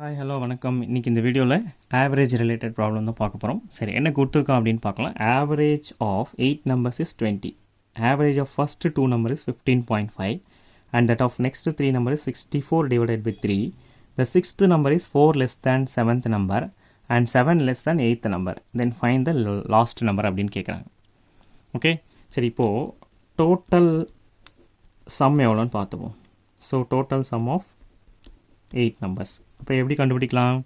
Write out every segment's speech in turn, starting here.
Hi hello வணக்கம். இன்றைக்கி இந்த வீடியோவில் ஆவரேஜ் ரிலேட்டட் ப்ராப்ளம் தான் பார்க்க போகிறோம். சரி, என்ன கொடுத்துருக்கோம் அப்படின்னு பார்க்கலாம். Average of 8 numbers is 20. Average of first 2 number is 15.5 and that of next 3 number is 64 divided by 3. The sixth number is 4 less than 7th number and 7 less than 8th number. Then find the last number அப்படின்னு கேட்குறாங்க. Okay, சரி, இப்போது total sum எவ்வளோன்னு பார்த்துப்போம். So total sum of 8 numbers. அப்போ எப்படி கண்டுபிடிக்கலாம்?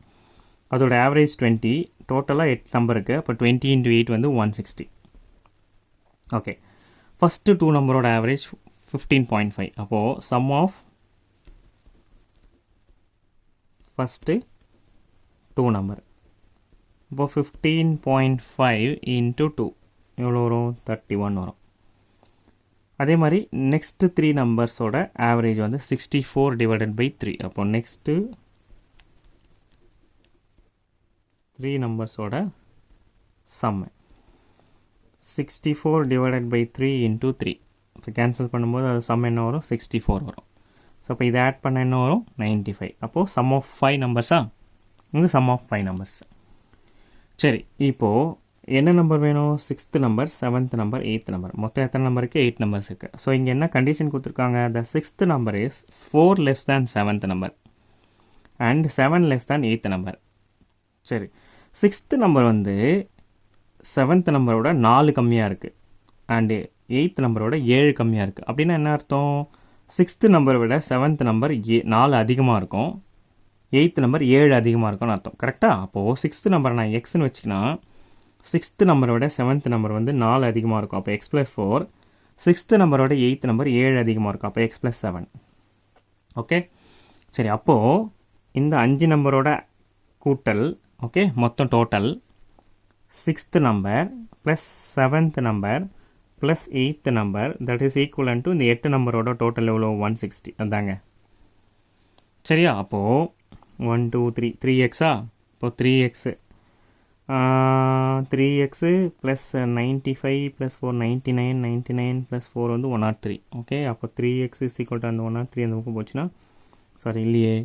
அதோட ஆவரேஜ் 20, டோட்டலாக 8 நம்பருக்கு. அப்போ 20 into 8 வந்து 160. ஓகே, ஃபஸ்ட்டு 2 நம்பரோட ஆவரேஜ் 15.5. அப்போது சம் ஆஃப் ஃபஸ்ட்டு 2 நம்பர். இப்போது 15.5 into 2 எவ்வளோ வரும்? 31 வரும். அதே மாதிரி நெக்ஸ்ட்டு 3 நம்பர்ஸோட ஆவரேஜ் வந்து 64 divided by 3. அப்போ next 3 நம்பர்ஸோட some 64 divided by 3 into 3. இப்போ கேன்சல் பண்ணும்போது அது சம் என்ன வரும்? 64 வரும். ஸோ அப்போ இதை ஆட் பண்ண என்ன வரும்? 95. அப்போது சம் ஆஃப் 5 நம்பர்ஸா? இது சம் ஆஃப் 5 நம்பர்ஸ். சரி, இப்போது என்ன நம்பர் வேணும்? 6th number, 7th number, 8th number. மொத்தம் எத்தனை நம்பருக்கு? 8 numbers இருக்குது. ஸோ இங்கே என்ன கண்டிஷன் கொடுத்துருக்காங்க? the 6th number is 4 less than 7th number and 7 less than 8th number. சரி, 6th number வந்து 7th நம்பரோட 4 கம்மியாக இருக்குது அண்டு 8th நம்பரோட 7 கம்மியாக இருக்குது. அப்படின்னா என்ன அர்த்தம்? 6th நம்பரை விட 7th நம்பர் 4 அதிகமாக இருக்கும், 8th நம்பர் 7 அதிகமாக இருக்கும்னு அர்த்தம். கரெக்டாக? அப்போது 6th நம்பரை நான் எக்ஸ்ன்னு வச்சுக்கினா 6th நம்பரோட 7th நம்பர் வந்து 4 அதிகமாக இருக்கும். அப்போ எக்ஸ் ப்ளஸ் 4. 6th நம்பரோட 8th நம்பர் 7 அதிகமாக இருக்கும். அப்போ எக்ஸ் ப்ளஸ் 7. ஓகே, சரி, அப்போது இந்த 5 நம்பரோட கூட்டல், ஓகே, மொத்தம் total 6th number plus 7th number plus 8th number that is equivalent to இந்த 8 நம்பரோட டோட்டல் எவ்வளோ? 160. அதாங்க. சரியா? அப்போது 1 2 3 3xா? இப்போது 3x 3x plus 95 plus 4 99 99 plus 4 வந்து 103. ஓகே, அப்போ 3x இஸ் ஈக்குவல் டு அந்த 103 அந்த பக்கம் போச்சுன்னா, சாரி இல்லையே,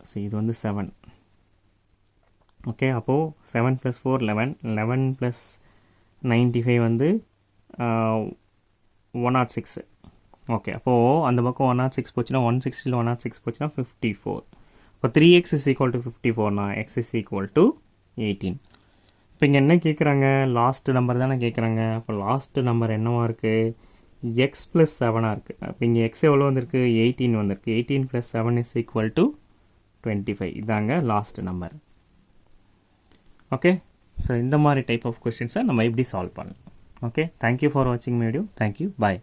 ஸோ இது வந்து 7. ஓகே, அப்போது 7 ப்ளஸ் 4 11 11 ப்ளஸ் 95 வந்து 106. ஓகே, அப்போது அந்த பக்கம் 106 போச்சுன்னா 160 106 போச்சுன்னா 54. இப்போ 3x இஸ் ஈக்குவல் டு 54னா x இஸ் ஈக்குவல் டு 18. இப்போ இங்கே என்ன கேட்குறாங்க? லாஸ்ட் நம்பர் தானே கேட்குறாங்க. அப்போ லாஸ்ட் நம்பர் என்னவா இருக்குது? எக்ஸ் ப்ளஸ் 7ஆக இருக்குது. அப்போ இங்கே எக்ஸ் எவ்வளோ வந்திருக்கு? 18 வந்திருக்கு. 18 ப்ளஸ் 7 இஸ் ஈக்குவல் டு 25. இதாங்க லாஸ்ட் நம்பர். ஓகே, ஸோ இந்த மாதிரி டைப் ஆஃப் கொஸ்டின்ஸை நம்ம எப்படி சால்வ் பண்ணலாம். ஓகே, தேங்க்யூ ஃபார் வாட்சிங் மை வீடியோ. Thank you, bye.